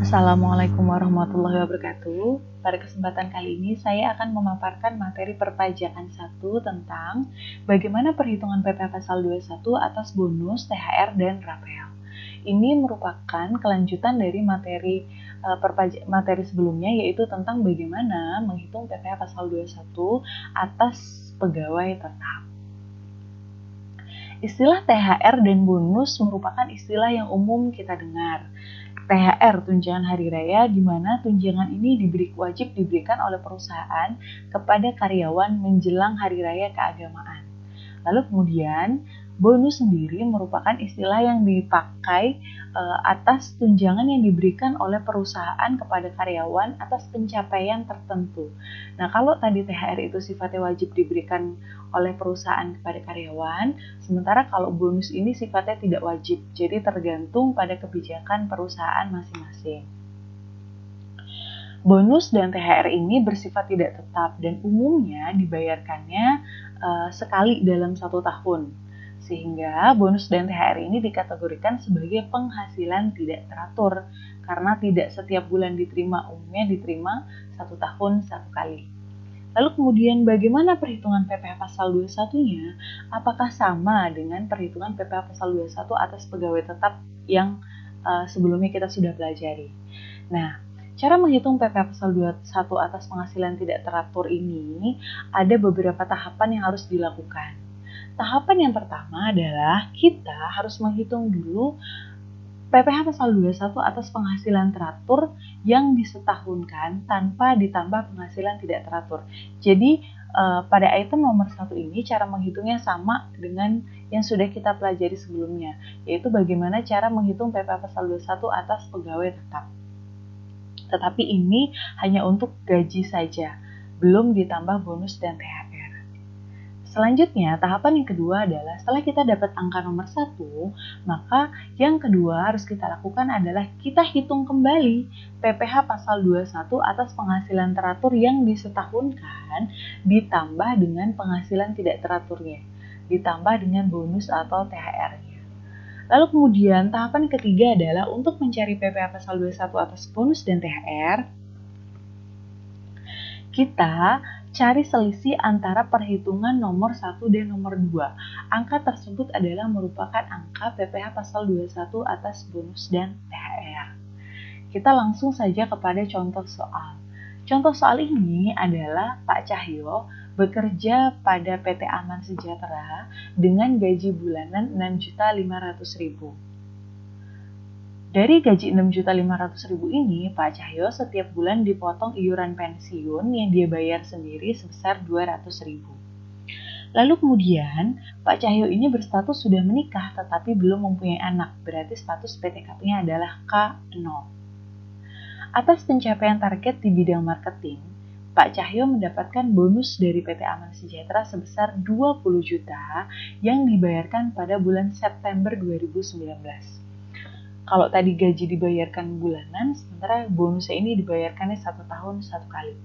Assalamualaikum warahmatullahi wabarakatuh. Pada kesempatan kali ini saya akan memaparkan materi perpajakan 1 tentang bagaimana perhitungan PPh pasal 21 atas bonus, THR, dan rapel. Ini merupakan kelanjutan dari materi sebelumnya, yaitu tentang bagaimana menghitung PPh pasal 21 atas pegawai tetap. Istilah THR dan bonus merupakan istilah yang umum kita dengar. THR, tunjangan hari raya, di mana tunjangan ini wajib diberikan oleh perusahaan kepada karyawan menjelang hari raya keagamaan. Lalu kemudian bonus sendiri merupakan istilah yang dipakai atas tunjangan yang diberikan oleh perusahaan kepada karyawan atas pencapaian tertentu. Nah, kalau tadi THR itu sifatnya wajib diberikan oleh perusahaan kepada karyawan, sementara kalau bonus ini sifatnya tidak wajib, jadi tergantung pada kebijakan perusahaan masing-masing. Bonus dan THR ini bersifat tidak tetap dan umumnya dibayarkannya sekali dalam 1 tahun. Sehingga bonus dan THR ini dikategorikan sebagai penghasilan tidak teratur karena tidak setiap bulan diterima, umumnya diterima 1 tahun 1 kali. Lalu kemudian bagaimana perhitungan PPh pasal 21-nya? Apakah sama dengan perhitungan PPh pasal 21 atas pegawai tetap yang sebelumnya kita sudah pelajari? Nah, cara menghitung PPh pasal 21 atas penghasilan tidak teratur ini ada beberapa tahapan yang harus dilakukan. Tahapan yang pertama adalah kita harus menghitung dulu PPh pasal 21 atas penghasilan teratur yang disetahunkan tanpa ditambah penghasilan tidak teratur. Jadi pada item nomor 1 ini cara menghitungnya sama dengan yang sudah kita pelajari sebelumnya, yaitu bagaimana cara menghitung PPh pasal 21 atas pegawai tetap. Tetapi ini hanya untuk gaji saja, belum ditambah bonus dan THR. Selanjutnya, tahapan yang kedua adalah setelah kita dapat angka nomor 1, maka yang kedua harus kita lakukan adalah kita hitung kembali PPh pasal 21 atas penghasilan teratur yang disetahunkan ditambah dengan penghasilan tidak teraturnya, ditambah dengan bonus atau THR-nya. Lalu kemudian tahapan ketiga adalah untuk mencari PPh pasal 21 atas bonus dan THR, kita cari selisih antara perhitungan nomor 1 dan nomor 2. Angka tersebut adalah merupakan angka PPh pasal 21 atas bonus dan THR. Kita langsung saja kepada contoh soal. Contoh soal ini adalah Pak Cahyo bekerja pada PT Aman Sejahtera dengan gaji bulanan 6.500.000. Dari gaji 6.500.000 ini, Pak Cahyo setiap bulan dipotong iuran pensiun yang dia bayar sendiri sebesar 200.000. Lalu kemudian, Pak Cahyo ini berstatus sudah menikah tetapi belum mempunyai anak, berarti status PTKP-nya adalah K0. Atas pencapaian target di bidang marketing, Pak Cahyo mendapatkan bonus dari PT Aman Sejahtera sebesar 20 juta yang dibayarkan pada bulan September 2019. Kalau tadi gaji dibayarkan bulanan, sementara bonusnya ini dibayarkannya 1 tahun 1 kali.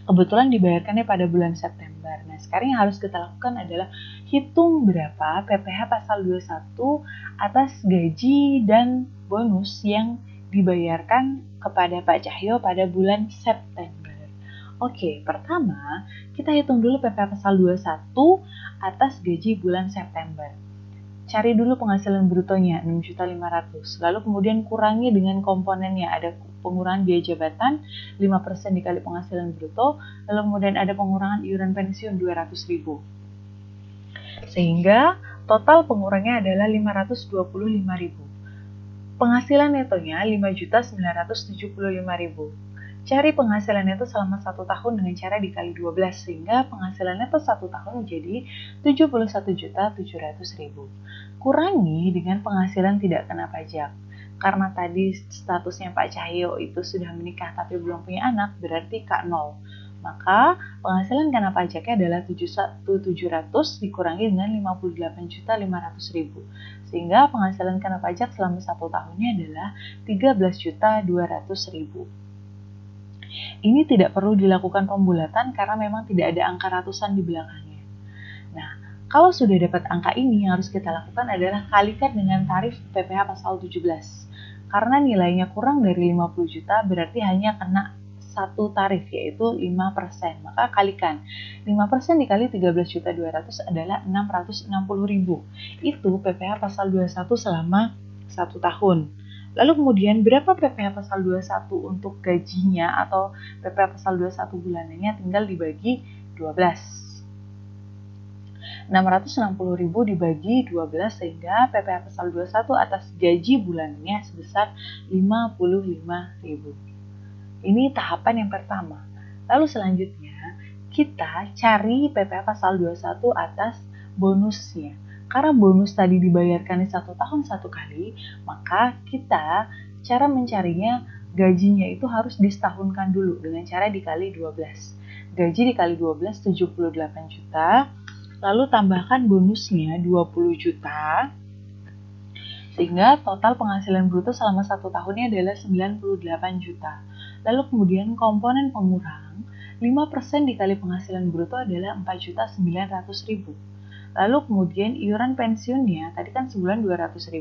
Kebetulan dibayarkannya pada bulan September. Nah, sekarang yang harus kita lakukan adalah hitung berapa PPh pasal 21 atas gaji dan bonus yang dibayarkan kepada Pak Cahyo pada bulan September. Oke, pertama kita hitung dulu PPh pasal 21 atas gaji bulan September. Cari dulu penghasilan brutonya 6.500.000. Lalu kemudian kurangi dengan komponennya. Ada pengurangan biaya jabatan 5% dikali penghasilan bruto. Lalu kemudian ada pengurangan iuran pensiun 200.000. Sehingga total pengurangannya adalah 525.000. Penghasilan netonya 5.975.000. Cari penghasilan neto selama 1 tahun dengan cara dikali 12 sehingga penghasilan neto 1 tahun menjadi 71.700.000. Kurangi dengan penghasilan tidak kena pajak. Karena tadi statusnya Pak Cahyo itu sudah menikah tapi belum punya anak, berarti K0. Maka penghasilan kena pajaknya adalah 71.700 dikurangi dengan 58.500.000. Sehingga penghasilan kena pajak selama 1 tahunnya adalah 13.200.000. Ini tidak perlu dilakukan pembulatan karena memang tidak ada angka ratusan di belakangnya. Nah, kalau sudah dapat angka ini, yang harus kita lakukan adalah kalikan dengan tarif PPh pasal 17. Karena nilainya kurang dari 50 juta berarti hanya kena satu tarif, yaitu 5%. Maka kalikan 5% dikali 13.200.000 adalah 660.000. Itu PPh pasal 21 selama 1 tahun. Lalu kemudian berapa PPh pasal 21 untuk gajinya atau PPh pasal 21 bulanannya, tinggal dibagi 12. 660.000 dibagi 12 sehingga PPh pasal 21 atas gaji bulanannya sebesar 55.000. Ini tahapan yang pertama. Lalu selanjutnya kita cari PPh pasal 21 atas bonusnya. Karena bonus tadi dibayarkan di 1 tahun 1 kali, maka kita cara mencarinya gajinya itu harus disetahunkan dulu dengan cara dikali 12. Gaji dikali 12 78 juta. Lalu tambahkan bonusnya 20 juta, sehingga total penghasilan bruto selama 1 tahunnya adalah 98 juta. Lalu kemudian komponen pengurang, 5% dikali penghasilan bruto adalah 4.900.000. Lalu kemudian iuran pensiunnya, tadi kan sebulan 200.000.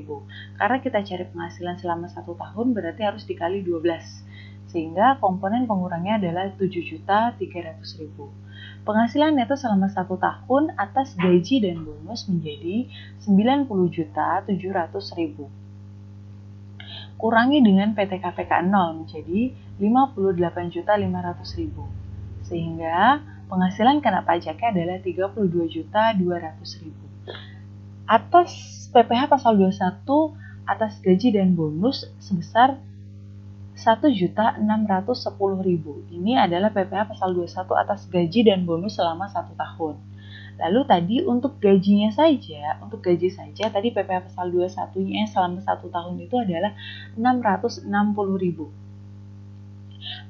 Karena kita cari penghasilan selama 1 tahun berarti harus dikali 12. Sehingga komponen pengurangnya adalah 7.300.000. Penghasilan neto selama 1 tahun atas gaji dan bonus menjadi 90.700.000. Kurangi dengan PTKPK 0 menjadi 58.500.000. Sehingga penghasilan kena pajaknya adalah 32.200.000. Atas PPh pasal 21 atas gaji dan bonus sebesar 1.610.000. Ini adalah PPh pasal 21 atas gaji dan bonus selama 1 tahun. Lalu tadi untuk gaji saja tadi PPh pasal 21-nya selama 1 tahun itu adalah 660.000.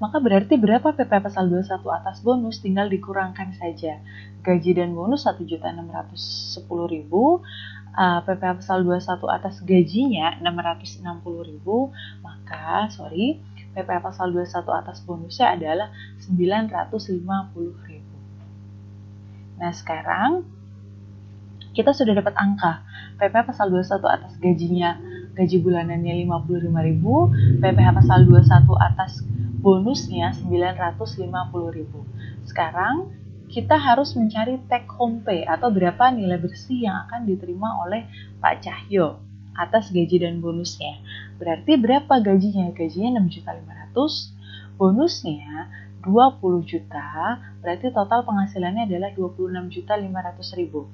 Maka berarti berapa PPh pasal 21 atas bonus? Tinggal dikurangkan saja. Gaji dan bonus 1.610.000, PPh pasal 21 atas gajinya 660.000, maka PPh pasal 21 atas bonusnya adalah 950.000. Nah, sekarang kita sudah dapat angka. PPh pasal 21 atas gajinya, gaji bulanannya 55.000, PPh pasal 21 atas bonusnya 950.000. Sekarang kita harus mencari take home pay atau berapa nilai bersih yang akan diterima oleh Pak Cahyo atas gaji dan bonusnya. Berarti berapa gajinya? Gajinya 6.500.000, bonusnya 20 juta, berarti total penghasilannya adalah 26.500.000.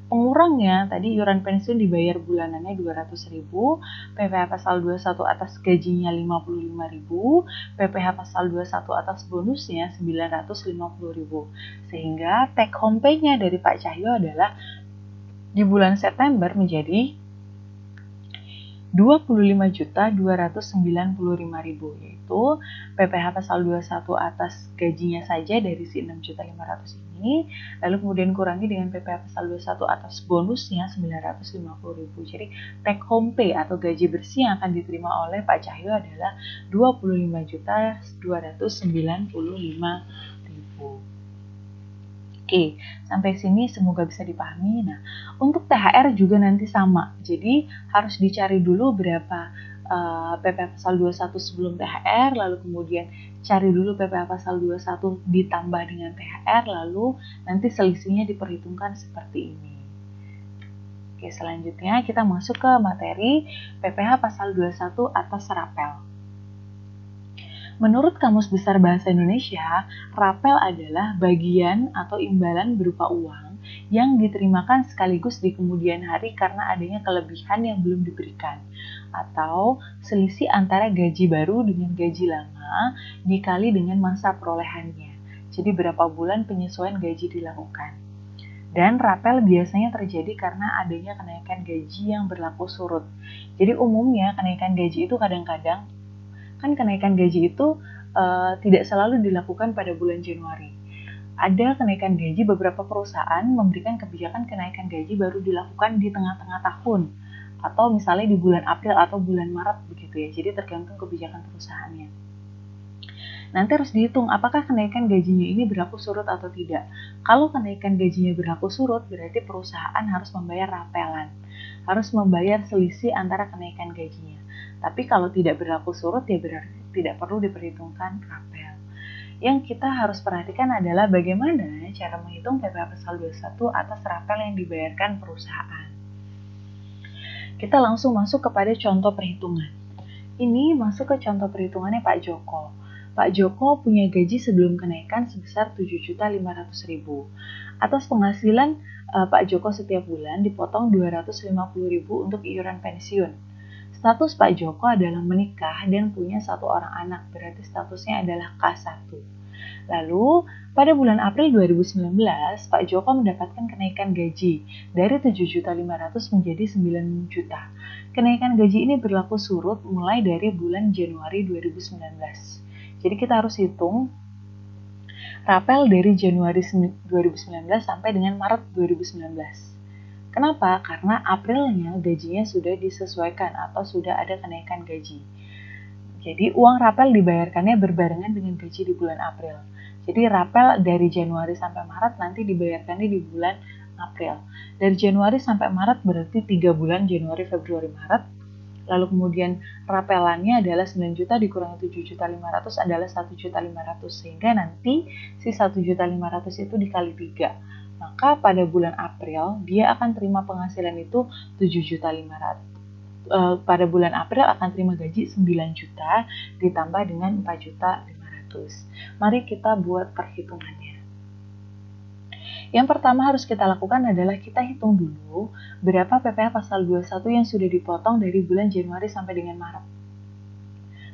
Pengurangnya tadi iuran pensiun dibayar bulanannya 200.000, PPh pasal 21 atas gajinya 55.000, PPh pasal 21 atas bonusnya 950.000. Sehingga take home pay-nya dari Pak Cahyo adalah di bulan September menjadi 25.295.000, yaitu PPh pasal 21 atas gajinya saja dari si 6.500.000 ini, lalu kemudian kurangi dengan PPh pasal 21 atas bonusnya 950.000. Jadi take home pay atau gaji bersih yang akan diterima oleh Pak Cahyo adalah 25.295.000. Oke, sampai sini semoga bisa dipahami. Nah, untuk THR juga nanti sama. Jadi harus dicari dulu berapa PPh pasal 21 sebelum THR, lalu kemudian cari dulu PPh pasal 21 ditambah dengan THR, lalu nanti selisihnya diperhitungkan seperti ini. Oke, selanjutnya kita masuk ke materi PPh pasal 21 atas rapel. Menurut Kamus Besar Bahasa Indonesia, rapel adalah bagian atau imbalan berupa uang yang diterimakan sekaligus di kemudian hari karena adanya kelebihan yang belum diberikan, atau selisih antara gaji baru dengan gaji lama dikali dengan masa perolehannya. Jadi berapa bulan penyesuaian gaji dilakukan. Dan rapel biasanya terjadi karena adanya kenaikan gaji yang berlaku surut. Jadi umumnya kenaikan gaji itu kadang-kadang kenaikan gaji itu tidak selalu dilakukan pada bulan Januari. Ada kenaikan gaji, beberapa perusahaan memberikan kebijakan kenaikan gaji baru dilakukan di tengah-tengah tahun, atau misalnya di bulan April atau bulan Maret begitu ya. Jadi tergantung kebijakan perusahaannya. Nanti harus dihitung apakah kenaikan gajinya ini berlaku surut atau tidak. Kalau kenaikan gajinya berlaku surut, berarti perusahaan harus membayar rapelan. harus membayar selisih antara kenaikan gajinya. Tapi kalau tidak berlaku surut ya berarti tidak perlu diperhitungkan rapel. Yang kita harus perhatikan adalah bagaimana cara menghitung PPh pasal 21 atas rapel yang dibayarkan perusahaan. Kita langsung masuk kepada contoh perhitungan. Ini masuk ke contoh perhitungannya Pak Joko. Pak Joko punya gaji sebelum kenaikan sebesar 7.500.000. Atas penghasilan Pak Joko setiap bulan dipotong 250.000 untuk iuran pensiun. Status Pak Joko adalah menikah dan punya 1 orang anak, berarti statusnya adalah K1. Lalu, pada bulan April 2019, Pak Joko mendapatkan kenaikan gaji dari 7.500.000 menjadi 9 juta. Kenaikan gaji ini berlaku surut mulai dari bulan Januari 2019. Jadi kita harus hitung rapel dari Januari 2019 sampai dengan Maret 2019. Kenapa? Karena Aprilnya gajinya sudah disesuaikan atau sudah ada kenaikan gaji. Jadi uang rapel dibayarkannya berbarengan dengan gaji di bulan April. Jadi rapel dari Januari sampai Maret nanti dibayarkannya di bulan April. Dari Januari sampai Maret berarti 3 bulan, Januari, Februari, Maret. Lalu kemudian rapelannya adalah 9 juta dikurangi 7.500.000 adalah 1.500.000. Sehingga nanti si 1.500.000 itu dikali 3. Maka pada bulan April dia akan terima penghasilan itu 7.500.000. Pada bulan April akan terima gaji 9 juta ditambah dengan 4.500.000. Mari kita buat perhitungannya. Yang pertama harus kita lakukan adalah kita hitung dulu berapa PPh pasal 21 yang sudah dipotong dari bulan Januari sampai dengan Maret.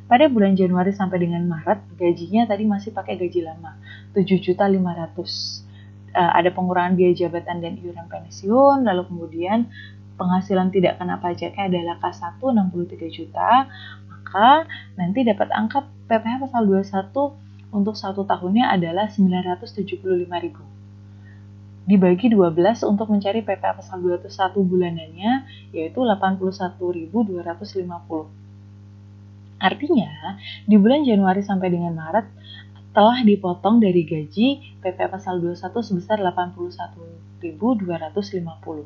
Pada bulan Januari sampai dengan Maret, gajinya tadi masih pakai gaji lama, 7.500.000. Ada pengurangan biaya jabatan dan iuran pensiun, lalu kemudian penghasilan tidak kena pajaknya adalah K1 63 juta, maka nanti dapat angka PPh pasal 21 untuk 1 tahunnya adalah 975.000. Dibagi 12 untuk mencari PPh pasal 21 bulanannya yaitu 81.250. Artinya, di bulan Januari sampai dengan Maret telah dipotong dari gaji PPh pasal 21 sebesar 81.250.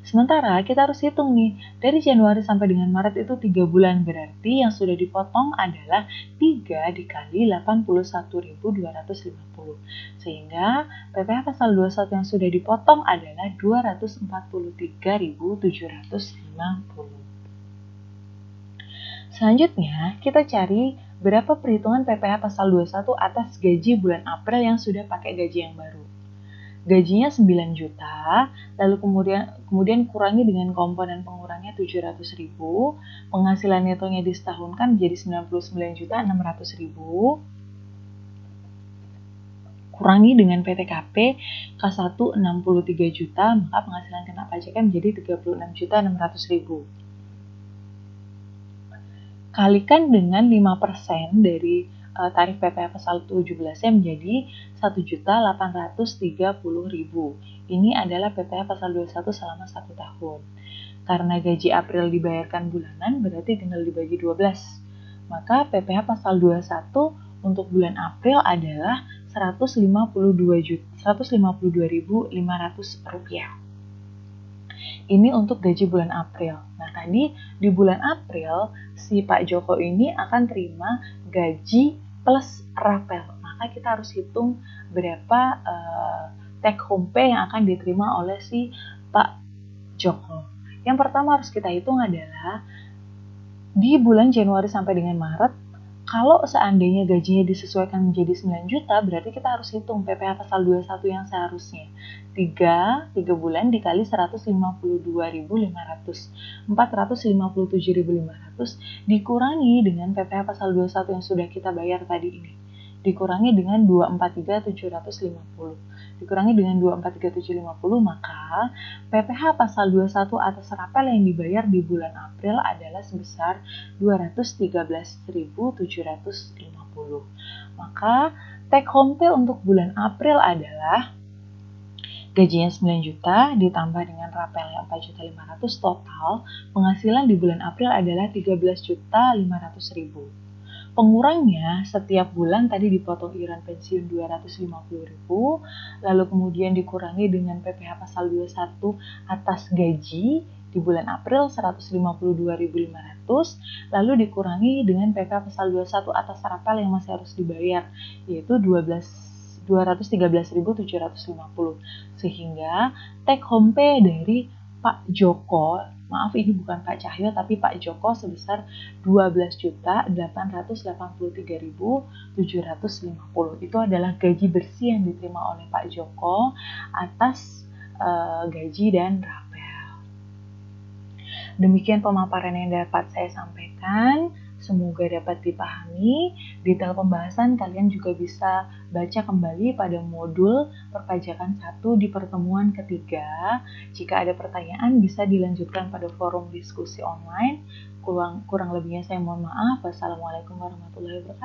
Sementara kita harus hitung nih, dari Januari sampai dengan Maret itu 3 bulan, berarti yang sudah dipotong adalah 3 dikali 81.250. Sehingga PPh pasal 21 yang sudah dipotong adalah 243.750. Selanjutnya, kita cari berapa perhitungan PPh pasal 21 atas gaji bulan April yang sudah pakai gaji yang baru. Gajinya 9 juta, lalu kemudian kurangi dengan komponen pengurangnya 700.000, penghasilan netonya disetahunkan menjadi 99.600.000, kurangi dengan PTKP K1 63 juta, maka penghasilan kena pajaknya menjadi 36.600.000. Kalikan dengan 5% dari tarif PPh pasal 17-nya menjadi 1.830.000. Ini adalah PPh pasal 21 selama 1 tahun. Karena gaji April dibayarkan bulanan, berarti tinggal dibagi 12. Maka PPh pasal 21 untuk bulan April adalah 152.500 rupiah. Ini untuk gaji bulan April. Nah, tadi di bulan April, si Pak Joko ini akan terima gaji plus rapel. Maka kita harus hitung berapa take home pay yang akan diterima oleh si Pak Joko. Yang pertama harus kita hitung adalah di bulan Januari sampai dengan Maret, kalau seandainya gajinya disesuaikan menjadi 9 juta, berarti kita harus hitung PPh pasal 21 yang seharusnya. 3 bulan dikali 152.500, 457.500 dikurangi dengan PPh pasal 21 yang sudah kita bayar tadi ini. Dikurangi dengan 243.750. Dikurangi dengan 243.750, maka PPh pasal 21 atas rapel yang dibayar di bulan April adalah sebesar 213.750. Maka take home pay untuk bulan April adalah gajinya 9 juta ditambah dengan rapelnya 4.500, total penghasilan di bulan April adalah 13.500.000. Pengurangnya setiap bulan tadi dipotong iuran pensiun 250.000, lalu kemudian dikurangi dengan PPh pasal 21 atas gaji Di bulan April 152.500, lalu dikurangi dengan PP pasal 21 atas rapel yang masih harus dibayar, yaitu 213.750. Sehingga take home pay dari Pak Joko, maaf ini bukan Pak Cahyo tapi Pak Joko, sebesar 12.883.750. Itu adalah gaji bersih yang diterima oleh Pak Joko atas gaji dan rapel. Demikian pemaparan yang dapat saya sampaikan. Semoga dapat dipahami. Detail pembahasan kalian juga bisa baca kembali pada modul perpajakan 1 di pertemuan ketiga. Jika ada pertanyaan bisa dilanjutkan pada forum diskusi online. Kurang lebihnya saya mohon maaf. Wassalamualaikum warahmatullahi wabarakatuh.